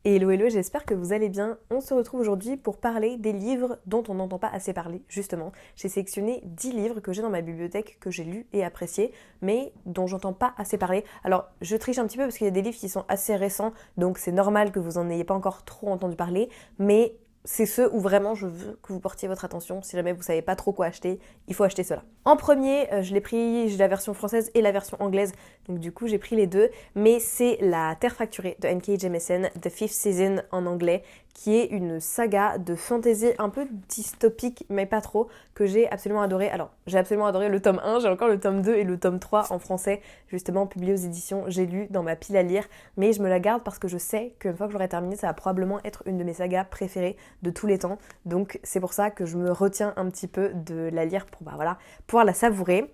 Hello hello, j'espère que vous allez bien. On se retrouve aujourd'hui pour parler des livres dont on n'entend pas assez parler, justement. J'ai sélectionné 10 livres que j'ai dans ma bibliothèque, que j'ai lus et appréciés, mais dont j'entends pas assez parler. Alors, je triche un petit peu parce qu'il y a des livres qui sont assez récents, donc c'est normal que vous en ayez pas encore trop entendu parler, mais c'est ceux où vraiment je veux que vous portiez votre attention. Si jamais vous savez pas trop quoi acheter, il faut acheter cela. En premier, je l'ai pris, j'ai la version française et la version anglaise, donc du coup j'ai pris les deux, mais c'est La Terre fracturée de N.K. Jemisin, The Fifth Season en anglais, qui est une saga de fantasy un peu dystopique, mais pas trop, que j'ai absolument adoré. Alors, j'ai absolument adoré le tome 1, j'ai encore le tome 2 et le tome 3 en français, justement publié aux éditions J'ai lu dans ma pile à lire, mais je me la garde parce que je sais qu'une fois que j'aurai terminé, ça va probablement être une de mes sagas préférées de tous les temps, donc c'est pour ça que je me retiens un petit peu de la lire pour pouvoir la savourer.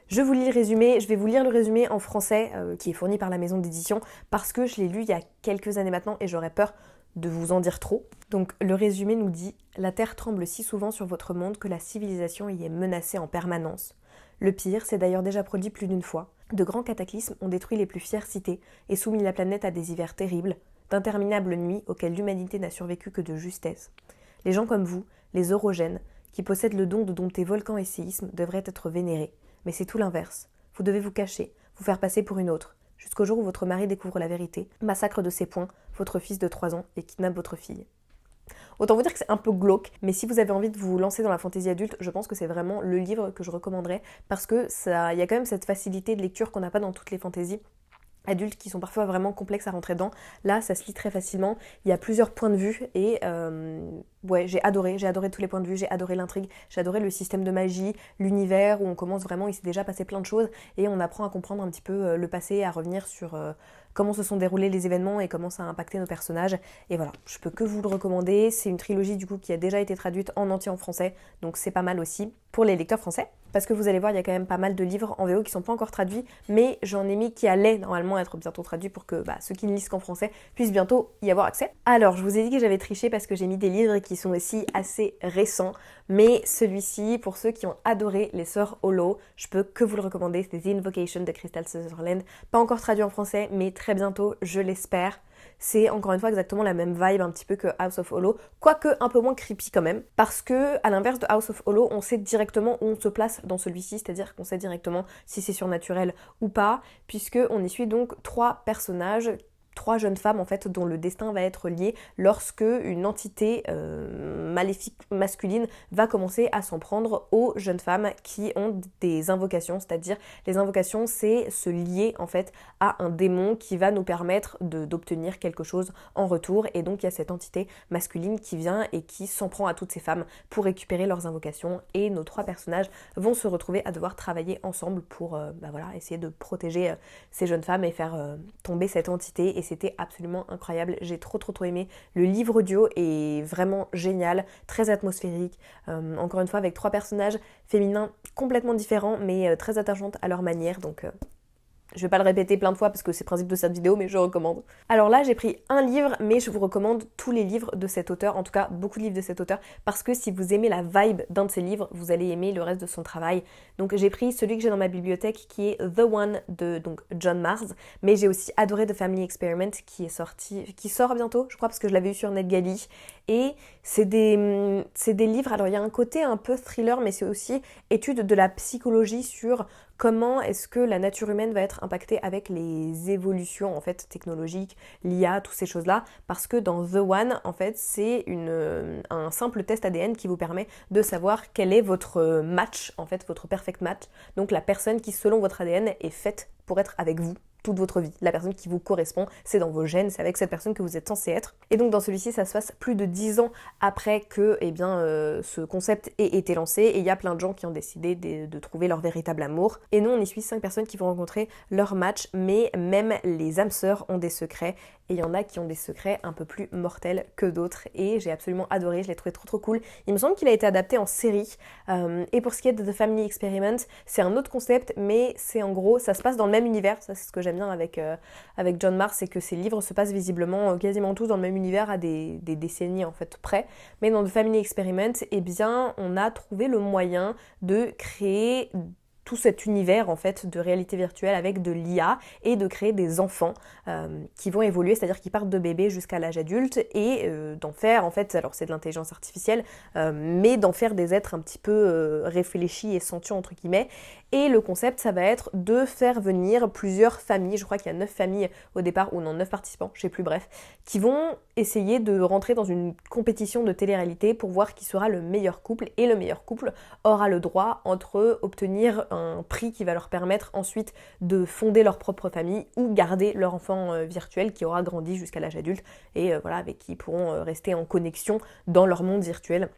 Je vous lis le résumé, je vais vous lire le résumé en français qui est fourni par la maison d'édition parce que je l'ai lu il y a quelques années maintenant et j'aurais peur de vous en dire trop. Donc le résumé nous dit « La Terre tremble si souvent sur votre monde que la civilisation y est menacée en permanence. Le pire s'est d'ailleurs déjà produit plus d'une fois. De grands cataclysmes ont détruit les plus fières cités et soumis la planète à des hivers terribles, d'interminables nuits auxquelles l'humanité n'a survécu que de justesse. Les gens comme vous, les orogènes, qui possèdent le don de dompter volcans et séismes, devraient être vénérés. Mais c'est tout l'inverse. Vous devez vous cacher, vous faire passer pour une autre, jusqu'au jour où votre mari découvre la vérité, massacre de ses poings votre fils de 3 ans et kidnappe votre fille. » Autant vous dire que c'est un peu glauque, mais si vous avez envie de vous lancer dans la fantaisie adulte, je pense que c'est vraiment le livre que je recommanderais, parce que il y a quand même cette facilité de lecture qu'on n'a pas dans toutes les fantaisies adultes qui sont parfois vraiment complexes à rentrer dedans. Là, ça se lit très facilement. Il y a plusieurs points de vue et j'ai adoré tous les points de vue, j'ai adoré l'intrigue, j'ai adoré le système de magie, l'univers où on commence vraiment, il s'est déjà passé plein de choses et on apprend à comprendre un petit peu le passé, à revenir sur comment se sont déroulés les événements et comment ça a impacté nos personnages. Et voilà, je peux que vous le recommander. C'est une trilogie du coup qui a déjà été traduite en entier en français, donc c'est pas mal aussi pour les lecteurs français. Parce que vous allez voir, il y a quand même pas mal de livres en VO qui sont pas encore traduits, mais j'en ai mis qui allaient normalement être bientôt traduits pour que ceux qui ne lisent qu'en français puissent bientôt y avoir accès. Alors, je vous ai dit que j'avais triché parce que j'ai mis des livres qui sont aussi assez récents, mais celui-ci, pour ceux qui ont adoré Les Sœurs Hollow, je peux que vous le recommander, c'est The Invocation de Crystal Sutherland, pas encore traduit en français, mais très bientôt, je l'espère. C'est encore une fois exactement la même vibe un petit peu que House of Hollow, quoique un peu moins creepy quand même, parce que à l'inverse de House of Hollow, on sait directement où on se place dans celui-ci, c'est-à-dire qu'on sait directement si c'est surnaturel ou pas, puisque on y suit donc 3 personnages, 3 jeunes femmes en fait dont le destin va être lié lorsque une entité maléfique masculine va commencer à s'en prendre aux jeunes femmes qui ont des invocations, c'est-à-dire les invocations c'est se lier en fait à un démon qui va nous permettre d'obtenir quelque chose en retour et donc il y a cette entité masculine qui vient et qui s'en prend à toutes ces femmes pour récupérer leurs invocations et nos 3 personnages vont se retrouver à devoir travailler ensemble pour essayer de protéger ces jeunes femmes et faire tomber cette entité et c'était absolument incroyable, j'ai trop aimé. Le livre audio est vraiment génial, très atmosphérique, encore une fois avec 3 personnages féminins complètement différents mais très attachantes à leur manière, donc je vais pas le répéter plein de fois parce que c'est le principe de cette vidéo, mais je recommande. Alors là, j'ai pris un livre, mais je vous recommande tous les livres de cet auteur, en tout cas beaucoup de livres de cet auteur, parce que si vous aimez la vibe d'un de ses livres, vous allez aimer le reste de son travail. Donc j'ai pris celui que j'ai dans ma bibliothèque qui est The One de John Mars, mais j'ai aussi adoré The Family Experiment qui sort bientôt, je crois, parce que je l'avais eu sur NetGalley. Et c'est des livres, alors il y a un côté un peu thriller, mais c'est aussi étude de la psychologie sur comment est-ce que la nature humaine va être impactée avec les évolutions en fait technologiques, l'IA, toutes ces choses-là, parce que dans The One, en fait, c'est un simple test ADN qui vous permet de savoir quel est votre match, en fait, votre perfect match, donc la personne qui, selon votre ADN, est faite pour être avec vous toute votre vie. La personne qui vous correspond, c'est dans vos gènes, c'est avec cette personne que vous êtes censé être. Et donc dans celui-ci, ça se passe plus de 10 ans après que ce concept ait été lancé et il y a plein de gens qui ont décidé de trouver leur véritable amour. Et nous, on y suit 5 personnes qui vont rencontrer leur match, mais même les âmes sœurs ont des secrets et il y en a qui ont des secrets un peu plus mortels que d'autres et j'ai absolument adoré, je l'ai trouvé trop cool. Il me semble qu'il a été adapté en série et pour ce qui est de The Family Experiment, c'est un autre concept mais c'est en gros, ça se passe dans le même univers, ça c'est ce que j'aime bien avec John Mars, c'est que ses livres se passent visiblement quasiment tous dans le même univers à des décennies en fait près, mais dans The Family Experiment, eh bien on a trouvé le moyen de créer tout cet univers en fait de réalité virtuelle avec de l'IA et de créer des enfants qui vont évoluer, c'est-à-dire qui partent de bébés jusqu'à l'âge adulte et d'en faire en fait, alors c'est de l'intelligence artificielle, mais d'en faire des êtres un petit peu réfléchis et sentients entre guillemets. Et le concept, ça va être de faire venir plusieurs familles, je crois qu'il y a 9 familles au départ, ou non, 9 participants, je sais plus, bref, qui vont essayer de rentrer dans une compétition de télé-réalité pour voir qui sera le meilleur couple, et le meilleur couple aura le droit entre eux obtenir un prix qui va leur permettre ensuite de fonder leur propre famille ou garder leur enfant virtuel qui aura grandi jusqu'à l'âge adulte et voilà, avec qui ils pourront rester en connexion dans leur monde virtuel.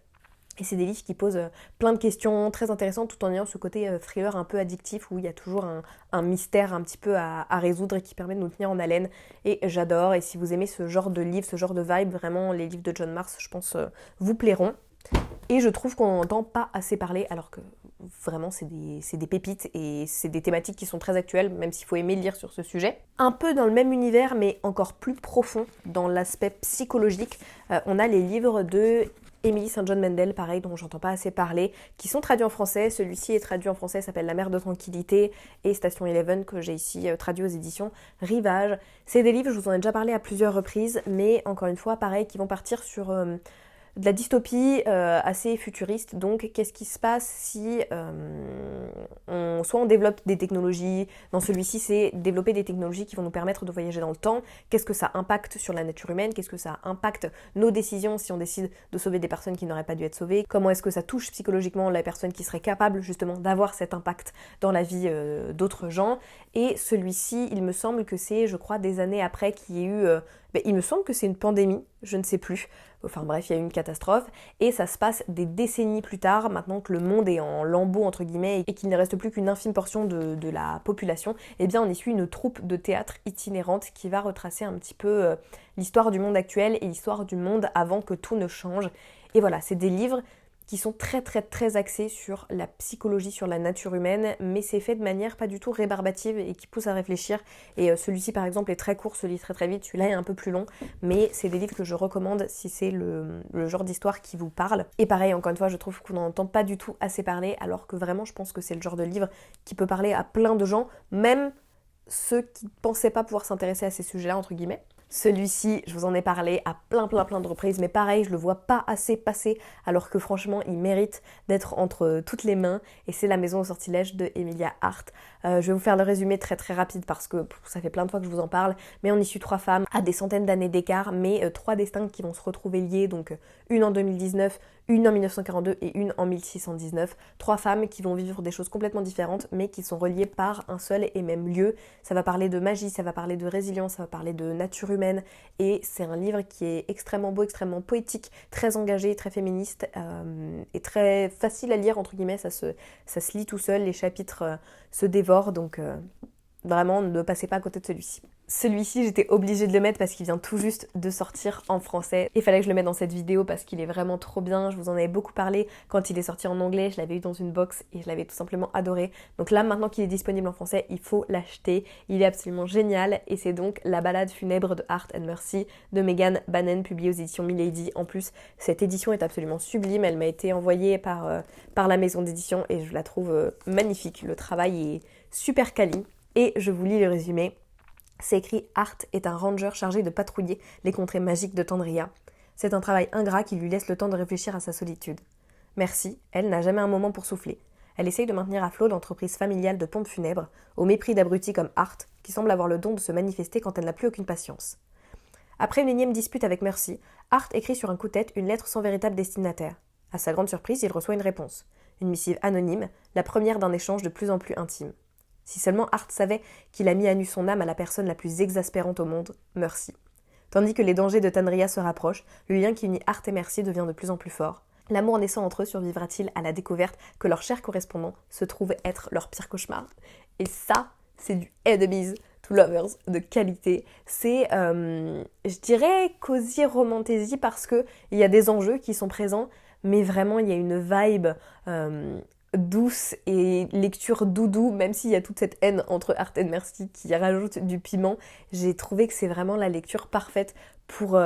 Et c'est des livres qui posent plein de questions très intéressantes tout en ayant ce côté thriller un peu addictif où il y a toujours un mystère un petit peu à résoudre et qui permet de nous tenir en haleine. Et j'adore, et si vous aimez ce genre de livre, ce genre de vibe, vraiment les livres de John Marrs, je pense, vous plairont. Et je trouve qu'on n'entend pas assez parler alors que vraiment c'est des pépites et c'est des thématiques qui sont très actuelles, même s'il faut aimer lire sur ce sujet. Un peu dans le même univers mais encore plus profond dans l'aspect psychologique, on a les livres de Emily St. John Mandel, pareil, dont j'entends pas assez parler, qui sont traduits en français. Celui-ci est traduit en français, s'appelle La mer de tranquillité, et Station Eleven, que j'ai ici traduit aux éditions Rivage. C'est des livres, je vous en ai déjà parlé à plusieurs reprises, mais encore une fois, pareil, qui vont partir sur de la dystopie assez futuriste. Donc qu'est-ce qui se passe si soit on développe des technologies, dans celui-ci c'est développer des technologies qui vont nous permettre de voyager dans le temps, qu'est-ce que ça impacte sur la nature humaine, qu'est-ce que ça impacte nos décisions si on décide de sauver des personnes qui n'auraient pas dû être sauvées, comment est-ce que ça touche psychologiquement la personne qui serait capable justement d'avoir cet impact dans la vie d'autres gens. Et celui-ci, il me semble que c'est, je crois, des années après qu'il y ait eu... il me semble que c'est une pandémie, je ne sais plus. Enfin bref, il y a eu une catastrophe et ça se passe des décennies plus tard, maintenant que le monde est en lambeaux entre guillemets et qu'il ne reste plus qu'une infime portion de la population. Eh bien on y suit une troupe de théâtre itinérante qui va retracer un petit peu l'histoire du monde actuel et l'histoire du monde avant que tout ne change. Et voilà, c'est des livres qui sont très très très axés sur la psychologie, sur la nature humaine, mais c'est fait de manière pas du tout rébarbative et qui pousse à réfléchir. Et celui-ci par exemple est très court, se lit très très vite, celui-là est un peu plus long, mais c'est des livres que je recommande si c'est le genre d'histoire qui vous parle. Et pareil, encore une fois, je trouve qu'on n'en entend pas du tout assez parler, alors que vraiment je pense que c'est le genre de livre qui peut parler à plein de gens, même ceux qui ne pensaient pas pouvoir s'intéresser à ces sujets-là, entre guillemets. Celui-ci, je vous en ai parlé à plein de reprises, mais pareil, je le vois pas assez passer, alors que franchement, il mérite d'être entre toutes les mains, et c'est La Maison au sortilège de Emilia Hart. Je vais vous faire le résumé très très rapide parce que ça fait plein de fois que je vous en parle, mais on y suit 3 femmes à des centaines d'années d'écart, mais 3 destins qui vont se retrouver liés, donc une en 2019, une en 1942 et une en 1619. 3 femmes qui vont vivre des choses complètement différentes, mais qui sont reliées par un seul et même lieu. Ça va parler de magie, ça va parler de résilience, ça va parler de nature humaine, et c'est un livre qui est extrêmement beau, extrêmement poétique, très engagé, très féministe, et très facile à lire, entre guillemets, ça se lit tout seul, les chapitres se dévorent, donc vraiment ne passez pas à côté de celui-ci. Celui-ci, j'étais obligée de le mettre parce qu'il vient tout juste de sortir en français. Il fallait que je le mette dans cette vidéo parce qu'il est vraiment trop bien. Je vous en avais beaucoup parlé quand il est sorti en anglais. Je l'avais eu dans une box et je l'avais tout simplement adoré. Donc là, maintenant qu'il est disponible en français, il faut l'acheter. Il est absolument génial et c'est donc La Ballade funèbre de Art and Mercy de Megan Bannon, publiée aux éditions Milady. En plus, cette édition est absolument sublime. Elle m'a été envoyée par la maison d'édition et je la trouve magnifique. Le travail est super quali. Et je vous lis le résumé. C'est écrit « Art est un ranger chargé de patrouiller les contrées magiques de Tandria. C'est un travail ingrat qui lui laisse le temps de réfléchir à sa solitude. Merci, elle n'a jamais un moment pour souffler. Elle essaye de maintenir à flot l'entreprise familiale de pompes funèbres, au mépris d'abrutis comme Art, qui semble avoir le don de se manifester quand elle n'a plus aucune patience. Après une énième dispute avec Mercy, Art écrit sur un coup de tête une lettre sans véritable destinataire. À sa grande surprise, il reçoit une réponse. Une missive anonyme, la première d'un échange de plus en plus intime. Si seulement Art savait qu'il a mis à nu son âme à la personne la plus exaspérante au monde, Mercy. Tandis que les dangers de Tandria se rapprochent, le lien qui unit Art et Mercy devient de plus en plus fort. L'amour naissant entre eux survivra-t-il à la découverte que leur cher correspondant se trouve être leur pire cauchemar? Et ça, c'est du Enemies to Lovers de qualité. C'est, je dirais, cosy romantasy parce que il y a des enjeux qui sont présents, mais vraiment il y a une vibe douce et lecture doudou, même s'il y a toute cette haine entre Art et Mercy qui rajoute du piment. J'ai trouvé que c'est vraiment la lecture parfaite pour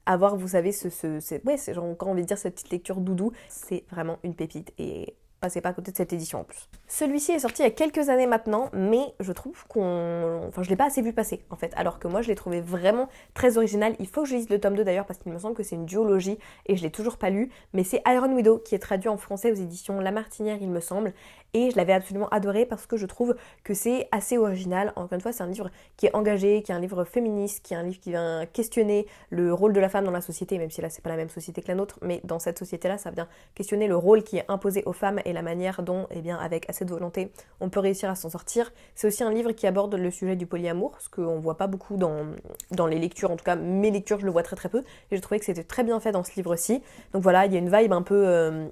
avoir, vous savez, j'ai encore envie de dire cette petite lecture doudou. C'est vraiment une pépite et passez pas à côté de cette édition en plus. Celui-ci est sorti il y a quelques années maintenant, mais je trouve je l'ai pas assez vu passer en fait, alors que moi je l'ai trouvé vraiment très original. Il faut que je lise le tome 2 d'ailleurs parce qu'il me semble que c'est une duologie et je l'ai toujours pas lu, mais c'est Iron Widow qui est traduit en français aux éditions La Martinière il me semble, et je l'avais absolument adoré parce que je trouve que c'est assez original. Encore une fois, c'est un livre qui est engagé, qui est un livre féministe, qui est un livre qui vient questionner le rôle de la femme dans la société, même si là c'est pas la même société que la nôtre, mais dans cette société-là, ça vient questionner le rôle qui est imposé aux femmes et la manière dont, avec assez de volonté, on peut réussir à s'en sortir. C'est aussi un livre qui aborde le sujet du polyamour, ce qu'on voit pas beaucoup dans les lectures, en tout cas mes lectures, je le vois très très peu, et je trouvais que c'était très bien fait dans ce livre-ci. Donc voilà, il y a une vibe un peu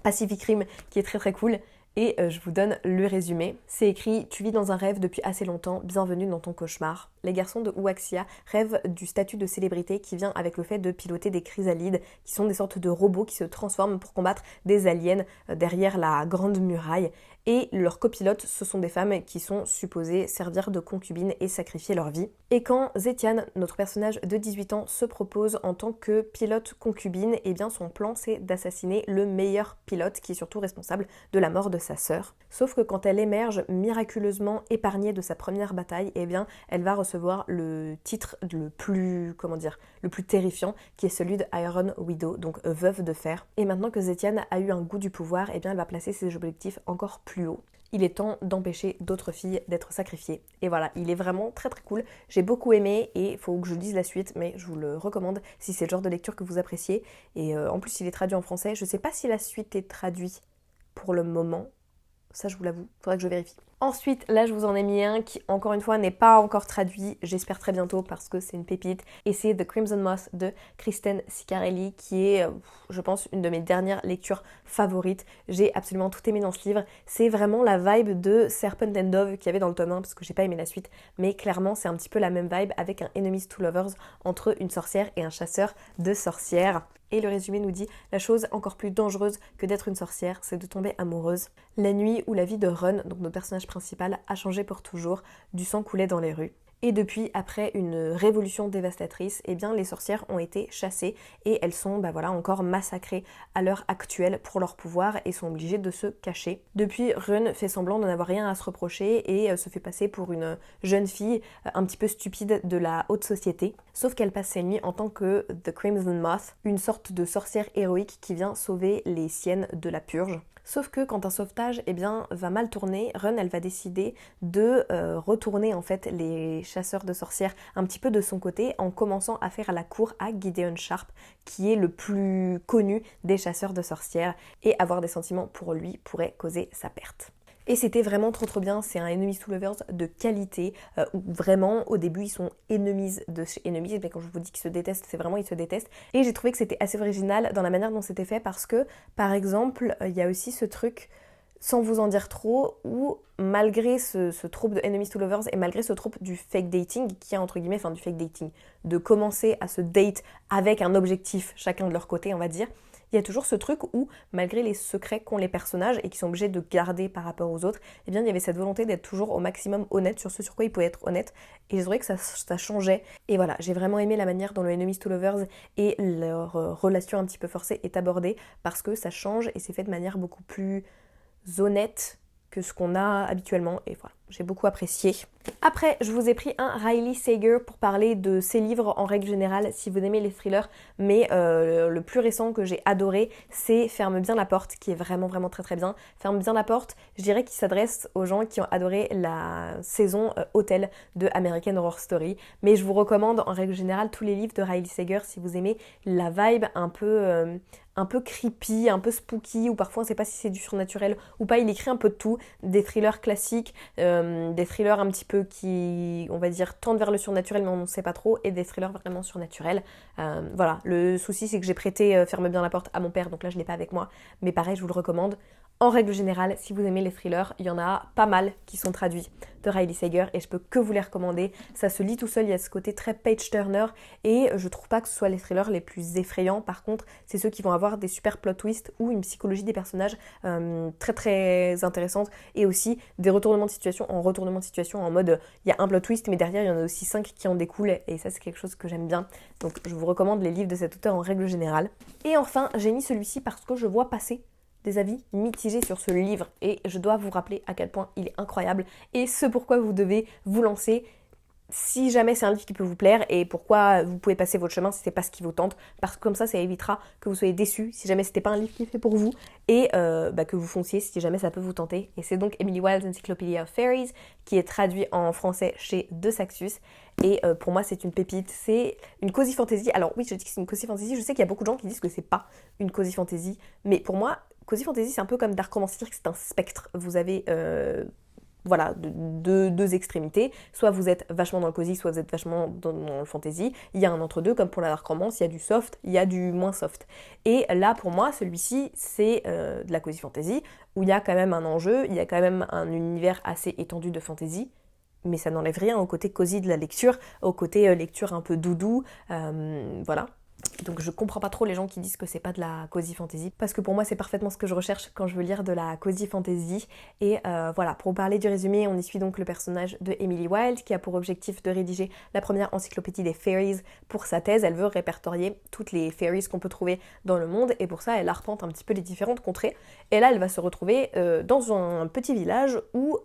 Pacific Rim qui est très très cool. Et je vous donne le résumé. C'est écrit « Tu vis dans un rêve depuis assez longtemps, bienvenue dans ton cauchemar ». Les garçons de Huaxia rêvent du statut de célébrité qui vient avec le fait de piloter des chrysalides, qui sont des sortes de robots qui se transforment pour combattre des aliens derrière la grande muraille. Et leurs copilotes, ce sont des femmes qui sont supposées servir de concubines et sacrifier leur vie. Et quand Zetiane, notre personnage de 18 ans, se propose en tant que pilote concubine, son plan c'est d'assassiner le meilleur pilote qui est surtout responsable de la mort de sa sœur. Sauf que quand elle émerge miraculeusement épargnée de sa première bataille, elle va recevoir le titre le plus terrifiant, qui est celui de Iron Widow, donc veuve de fer. Et maintenant que Zetiane a eu un goût du pouvoir, elle va placer ses objectifs encore plus haut. Il est temps d'empêcher d'autres filles d'être sacrifiées. Et voilà, il est vraiment très très cool. J'ai beaucoup aimé et il faut que je lise la suite, mais je vous le recommande si c'est le genre de lecture que vous appréciez. Et en plus, il est traduit en français. Je sais pas si la suite est traduite pour le moment. Ça, je vous l'avoue, faudrait que je vérifie. Ensuite, là, je vous en ai mis un qui, encore une fois, n'est pas encore traduit. J'espère très bientôt parce que c'est une pépite. Et c'est The Crimson Moth de Kristen Ciccarelli, qui est, je pense, une de mes dernières lectures favorites. J'ai absolument tout aimé dans ce livre. C'est vraiment la vibe de Serpent and Dove qu'il y avait dans le tome 1, parce que j'ai pas aimé la suite. Mais clairement, c'est un petit peu la même vibe avec un Enemies to Lovers entre une sorcière et un chasseur de sorcières. Et le résumé nous dit « La chose encore plus dangereuse que d'être une sorcière, c'est de tomber amoureuse. La nuit où la vie de Run, donc notre personnage principal, a changé pour toujours, du sang coulait dans les rues. Et depuis, après une révolution dévastatrice, les sorcières ont été chassées et elles sont encore massacrées à l'heure actuelle pour leur pouvoir et sont obligées de se cacher. Depuis, Run fait semblant de n'avoir rien à se reprocher et se fait passer pour une jeune fille un petit peu stupide de la haute société. Sauf qu'elle passe ses nuits en tant que The Crimson Moth, une sorte de sorcière héroïque qui vient sauver les siennes de la purge. Sauf que quand un sauvetage va mal tourner, Run elle va décider de retourner en fait les chasseurs de sorcières un petit peu de son côté en commençant à faire à la cour à Gideon Sharp, qui est le plus connu des chasseurs de sorcières, et avoir des sentiments pour lui pourrait causer sa perte. Et c'était vraiment trop bien, c'est un Enemies to Lovers de qualité, où vraiment au début ils sont enemies de chez enemies, mais quand je vous dis qu'ils se détestent, c'est vraiment ils se détestent. Et j'ai trouvé que c'était assez original dans la manière dont c'était fait parce que, par exemple, il y a aussi ce truc, sans vous en dire trop, où malgré ce trope de Enemies to Lovers et malgré ce trope du fake dating, qui est entre guillemets, du fake dating, de commencer à se date avec un objectif chacun de leur côté, on va dire, il y a toujours ce truc où, malgré les secrets qu'ont les personnages et qui sont obligés de garder par rapport aux autres, il y avait cette volonté d'être toujours au maximum honnête sur ce sur quoi ils pouvaient être honnêtes. Et je trouvais que ça changeait. Et voilà, j'ai vraiment aimé la manière dont le Enemies to Lovers et leur relation un petit peu forcée est abordée parce que ça change et c'est fait de manière beaucoup plus honnête que ce qu'on a habituellement. Et voilà, j'ai beaucoup apprécié. Après, je vous ai pris un Riley Sager pour parler de ses livres en règle générale, si vous aimez les thrillers, mais le plus récent que j'ai adoré, c'est Ferme bien la porte, qui est vraiment très très bien. Ferme bien la porte, je dirais qu'il s'adresse aux gens qui ont adoré la saison Hôtel de American Horror Story, mais je vous recommande en règle générale tous les livres de Riley Sager si vous aimez la vibe un peu creepy, un peu spooky, ou parfois on ne sait pas si c'est du surnaturel ou pas. Il écrit un peu de tout, des thrillers classiques, des thrillers un petit peu qui, on va dire, tendent vers le surnaturel mais on ne sait pas trop, et des thrillers vraiment surnaturels. Voilà, le souci c'est que j'ai prêté Ferme bien la porte à mon père, donc là je ne l'ai pas avec moi, mais pareil, je vous le recommande. En règle générale, si vous aimez les thrillers, il y en a pas mal qui sont traduits de Riley Sager et je peux que vous les recommander. Ça se lit tout seul, il y a ce côté très page-turner et je trouve pas que ce soit les thrillers les plus effrayants. Par contre, c'est ceux qui vont avoir des super plot twists ou une psychologie des personnages très très intéressante et aussi des retournements de situation en mode il y a un plot twist mais derrière il y en a aussi 5 qui en découlent et ça c'est quelque chose que j'aime bien. Donc je vous recommande les livres de cet auteur en règle générale. Et enfin, j'ai mis celui-ci parce que je vois passer des avis mitigés sur ce livre et je dois vous rappeler à quel point il est incroyable et ce pourquoi vous devez vous lancer si jamais c'est un livre qui peut vous plaire et pourquoi vous pouvez passer votre chemin si c'est pas ce qui vous tente, parce que comme ça évitera que vous soyez déçus si jamais c'était pas un livre qui est fait pour vous et que vous fonciez si jamais ça peut vous tenter. Et c'est donc Emily Wilde's Encyclopedia of Fairies qui est traduit en français chez De Saxus et pour moi c'est une pépite, c'est une cozy fantasy. Alors oui, je dis que c'est une cozy fantasy, je sais qu'il y a beaucoup de gens qui disent que c'est pas une cozy fantasy, mais pour moi cozy fantasy c'est un peu comme Dark Romance, c'est-à-dire que c'est un spectre. Vous avez voilà, deux extrémités. Soit vous êtes vachement dans le cosy, soit vous êtes vachement dans le fantasy. Il y a un entre-deux, comme pour la dark romance, il y a du soft, il y a du moins soft. Et là, pour moi, celui-ci, c'est de la cozy fantasy, où il y a quand même un enjeu, il y a quand même un univers assez étendu de fantasy, mais ça n'enlève rien au côté cosy de la lecture, au côté lecture un peu doudou, voilà. Donc je comprends pas trop les gens qui disent que c'est pas de la cozy fantasy, parce que pour moi c'est parfaitement ce que je recherche quand je veux lire de la cozy fantasy. Et voilà, pour parler du résumé, on y suit donc le personnage de Emily Wilde qui a pour objectif de rédiger la première encyclopédie des fairies pour sa thèse. Elle veut répertorier toutes les fairies qu'on peut trouver dans le monde et pour ça elle arpente un petit peu les différentes contrées. Et là elle va se retrouver dans un petit village où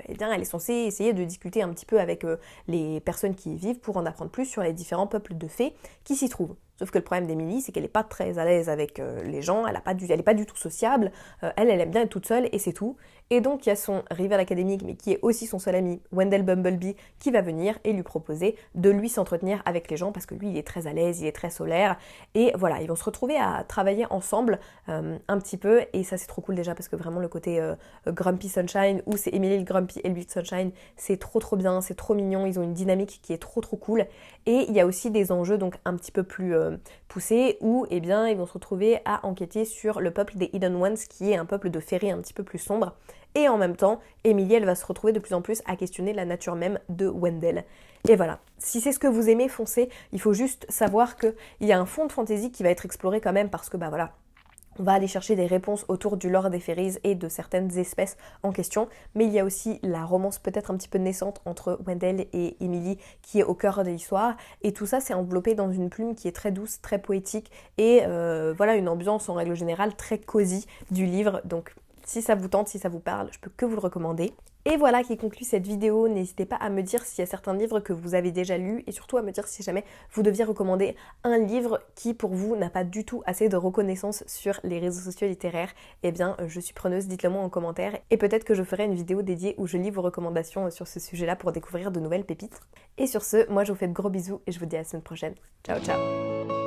eh bien, elle est censée essayer de discuter un petit peu avec les personnes qui y vivent pour en apprendre plus sur les différents peuples de fées qui s'y trouvent. Sauf que le problème d'Emily, c'est qu'elle n'est pas très à l'aise avec les gens, elle n'est pas du tout sociable, elle aime bien être toute seule et c'est tout. Et donc il y a son rival académique, mais qui est aussi son seul ami, Wendell Bumblebee, qui va venir et lui proposer de lui s'entretenir avec les gens, parce que lui il est très à l'aise, il est très solaire, et voilà, ils vont se retrouver à travailler ensemble un petit peu, et ça c'est trop cool déjà, parce que vraiment le côté Grumpy Sunshine, où c'est Emily le Grumpy et lui le Sunshine, c'est trop bien, c'est trop mignon, ils ont une dynamique qui est trop cool, et il y a aussi des enjeux donc un petit peu plus poussés, où eh bien, ils vont se retrouver à enquêter sur le peuple des Hidden Ones, qui est un peuple de fairies un petit peu plus sombre. Et en même temps, Emily, elle va se retrouver de plus en plus à questionner la nature même de Wendell. Et voilà, si c'est ce que vous aimez, foncez. Il faut juste savoir qu'il y a un fond de fantasy qui va être exploré quand même, parce que bah voilà, on va aller chercher des réponses autour du lore des fairies et de certaines espèces en question, mais il y a aussi la romance peut-être un petit peu naissante entre Wendell et Emily qui est au cœur de l'histoire, et tout ça c'est enveloppé dans une plume qui est très douce, très poétique, et voilà, une ambiance en règle générale très cosy du livre. Donc si ça vous tente, si ça vous parle, je peux que vous le recommander. Et voilà qui conclut cette vidéo. N'hésitez pas à me dire s'il y a certains livres que vous avez déjà lus et surtout à me dire si jamais vous deviez recommander un livre qui pour vous n'a pas du tout assez de reconnaissance sur les réseaux sociaux littéraires. Eh bien je suis preneuse, dites-le moi en commentaire et peut-être que je ferai une vidéo dédiée où je lis vos recommandations sur ce sujet-là pour découvrir de nouvelles pépites. Et sur ce, moi je vous fais de gros bisous et je vous dis à la semaine prochaine. Ciao ciao.